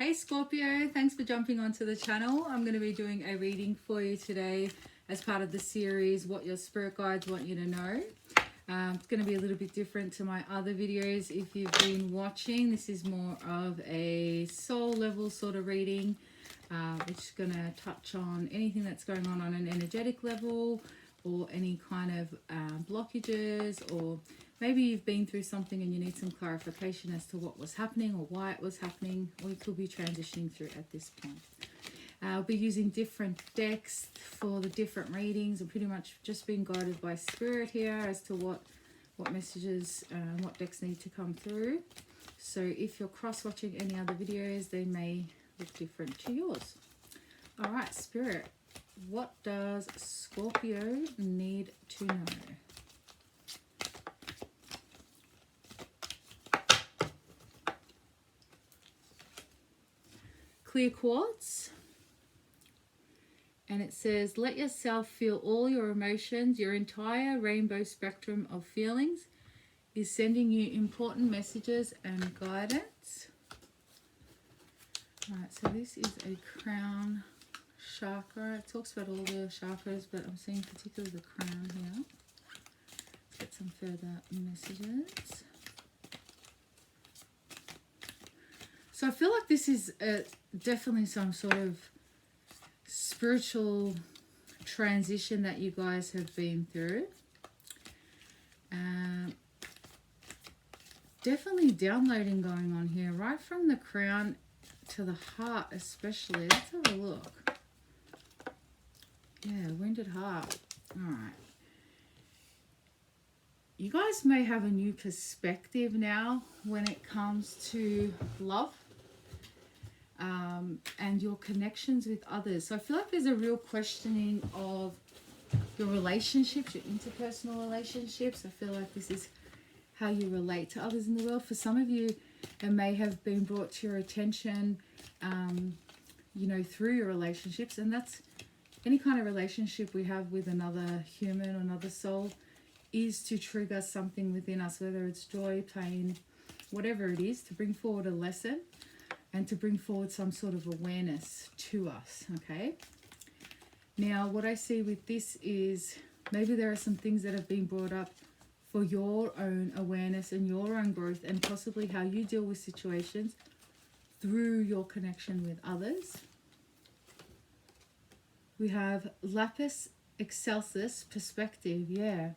Hey Scorpio, thanks for jumping onto the channel. I'm going to be doing a reading for you today as part of the series What Your Spirit Guides Want You to Know. It's going to be a little bit different to my other videos. If you've been watching, this is more of a soul level sort of reading. It's going to touch on anything that's going on an energetic level, or any kind of blockages, or maybe you've been through something and you need some clarification as to what was happening or why it was happening, or you could be transitioning through at this point. I'll be using different decks for the different readings. I'm pretty much just being guided by spirit here as to what messages, what decks need to come through. So if you're cross-watching any other videos, they may look different to yours. All right, spirit. What does Scorpio need to know? Clear quartz. And it says, let yourself feel all your emotions. Your entire rainbow spectrum of feelings is sending you important messages and guidance. All right, so this is a crown chakra. It talks about all the chakras, but I'm seeing particularly the crown here. Let's get some further messages. So I feel like this is definitely some sort of spiritual transition that you guys have been through. Definitely downloading going on here, right from the crown to the heart especially. Let's have a look. Yeah, wounded heart. All right. You guys may have a new perspective now when it comes to love and your connections with others. So I feel like there's a real questioning of your relationships, your interpersonal relationships. I feel like this is how you relate to others in the world. For some of you, it may have been brought to your attention, through your relationships. And that's any kind of relationship we have with another human or another soul is to trigger something within us, whether it's joy, pain, whatever it is, to bring forward a lesson and to bring forward some sort of awareness to us, okay? Now, what I see with this is maybe there are some things that have been brought up for your own awareness and your own growth, and possibly how you deal with situations through your connection with others. We have lapis excelsis, perspective, yeah.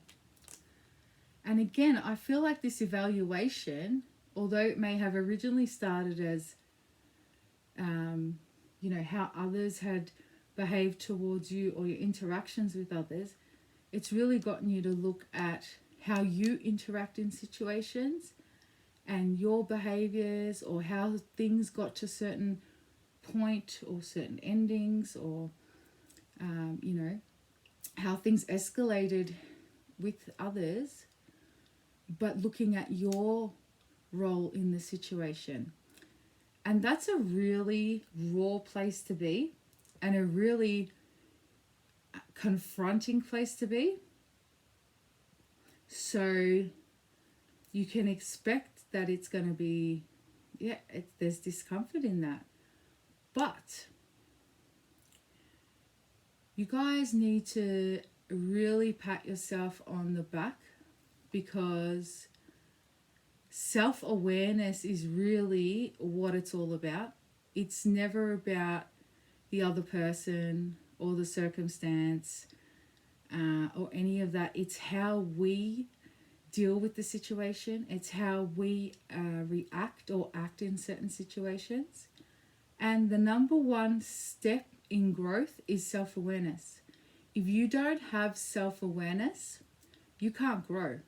And again, I feel like this evaluation, although it may have originally started as, how others had behaved towards you or your interactions with others, it's really gotten you to look at how you interact in situations and your behaviors, or how things got to certain point or certain endings, or, how things escalated with others, but looking at your role in the situation. And that's a really raw place to be, and a really confronting place to be. So you can expect that it's going to be, there's discomfort in that. But you guys need to really pat yourself on the back, because self-awareness is really what it's all about. It's never about the other person or the circumstance or any of that. It's how we deal with the situation. It's how we react or act in certain situations. And the number one step in growth is self-awareness. If you don't have self-awareness, you can't grow.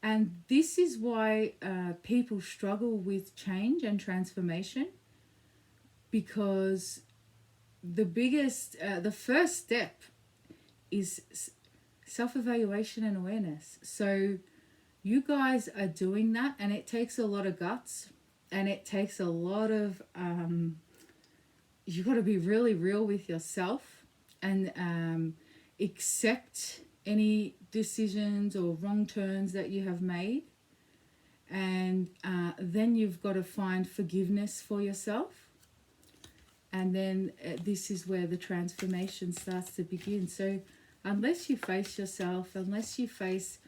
And this is why people struggle with change and transformation, because the first step is self-evaluation and awareness. So you guys are doing that, and it takes a lot of guts, and it takes a lot of, you've got to be really real with yourself, and accept any decisions or wrong turns that you have made. And then you've got to find forgiveness for yourself. And then this is where the transformation starts to begin. So unless you face yourself, unless you face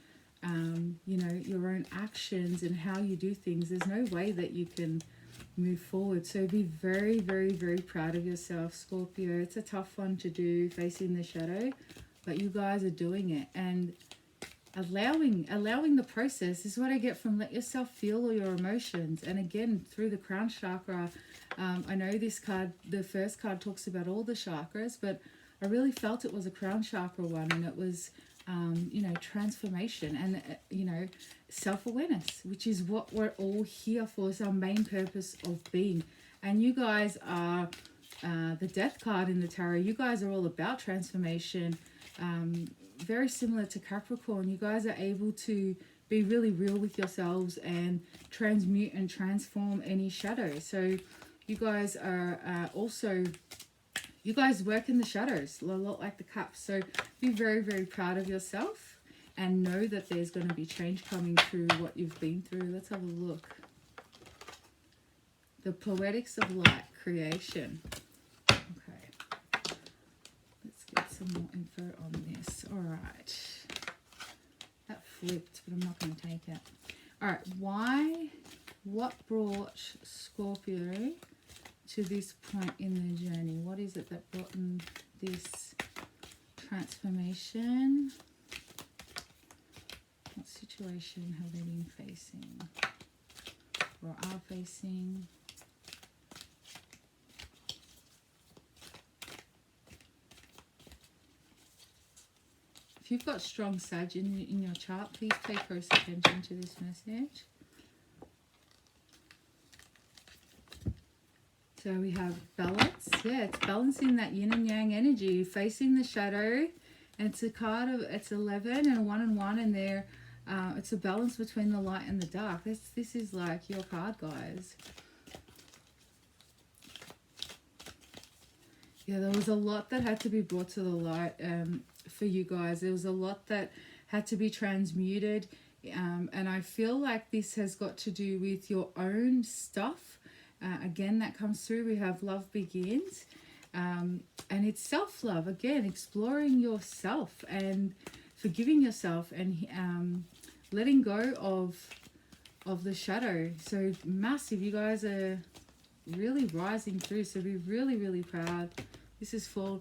you know, your own actions and how you do things, there's no way that you can move forward. So be very, very, very proud of yourself, Scorpio. It's a tough one to do, facing the shadow, but you guys are doing it. And allowing the process is what I get from let yourself feel all your emotions. And again, through the crown chakra, I know this card, the first card, talks about all the chakras, but I really felt it was a crown chakra one, and it was you know, transformation and you know, self-awareness, which is what we're all here for. It's our main purpose of being. And you guys are the death card in the tarot. You guys are all about transformation. Very similar to Capricorn, you guys are able to be really real with yourselves and transmute and transform any shadow. So you guys are also, you guys work in the shadows, a lot like the cups. So be very, very proud of yourself and know that there's going to be change coming through what you've been through. Let's have a look. The poetics of light, creation. Okay. Let's get some more info on this. All right. That flipped, but I'm not going to take it. All right. What brought Scorpio to this point in the journey? What is it that brought in this transformation? What situation have they been facing or are facing? If you've got strong Sag in your chart, please pay close attention to this message. So we have balance. Yeah, it's balancing that yin and yang energy, facing the shadow. And it's a card of, it's 11 and 1 and 1, and there, it's a balance between the light and the dark. This is like your card, guys. Yeah, there was a lot that had to be brought to the light for you guys. There was a lot that had to be transmuted. And I feel like this has got to do with your own stuff. Again, that comes through. We have love begins. And it's self-love. Again, exploring yourself and forgiving yourself and letting go of the shadow. So massive. You guys are really rising through. So be really, really proud. This is for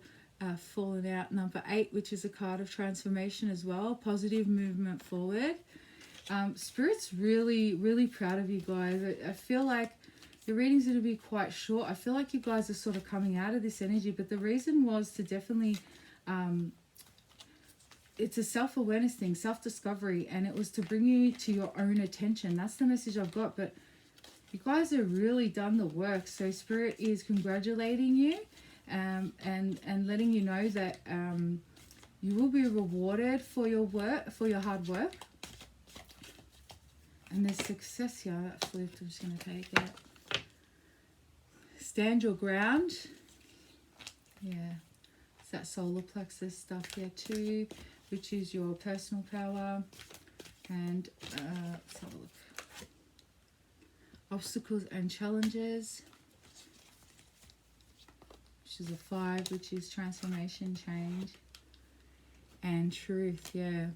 fallen out number 8, which is a card of transformation as well. Positive movement forward. Spirit's really, really proud of you guys. I feel like the reading's going to be quite short. I feel like you guys are sort of coming out of this energy, but the reason was to definitely, it's a self-awareness thing, self-discovery, and it was to bring you to your own attention. That's the message I've got, but you guys have really done the work. So Spirit is congratulating you and letting you know that you will be rewarded for your work, for your hard work. And there's success here. That flipped. I'm just going to take it. Stand your ground. Yeah, it's that solar plexus stuff here too, which is your personal power. And let's have a look. Obstacles and challenges, which is a 5, which is transformation, change, and truth. Yeah.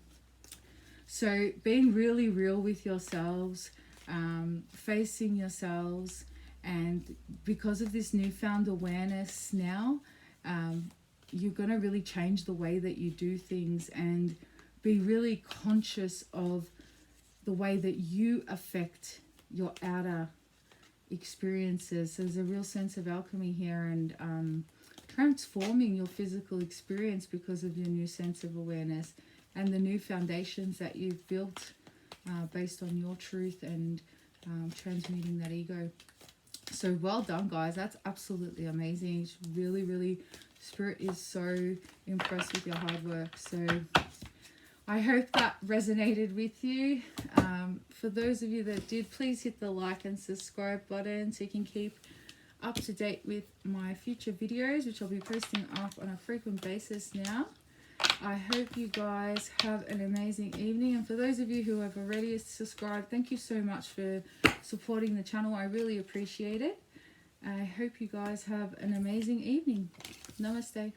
So being really real with yourselves, facing yourselves. And because of this newfound awareness now, you're going to really change the way that you do things and be really conscious of the way that you affect your outer experiences. So there's a real sense of alchemy here and transforming your physical experience because of your new sense of awareness and the new foundations that you've built based on your truth and transmuting that ego. So well done, guys. That's absolutely amazing. It's really, really, Spirit is so impressed with your hard work. So I hope that resonated with you. For those of you that did, please hit the like and subscribe button so you can keep up to date with my future videos, which I'll be posting up on a frequent basis now. I hope you guys have an amazing evening. And for those of you who have already subscribed, thank you so much for supporting the channel. I really appreciate it. I hope you guys have an amazing evening. Namaste.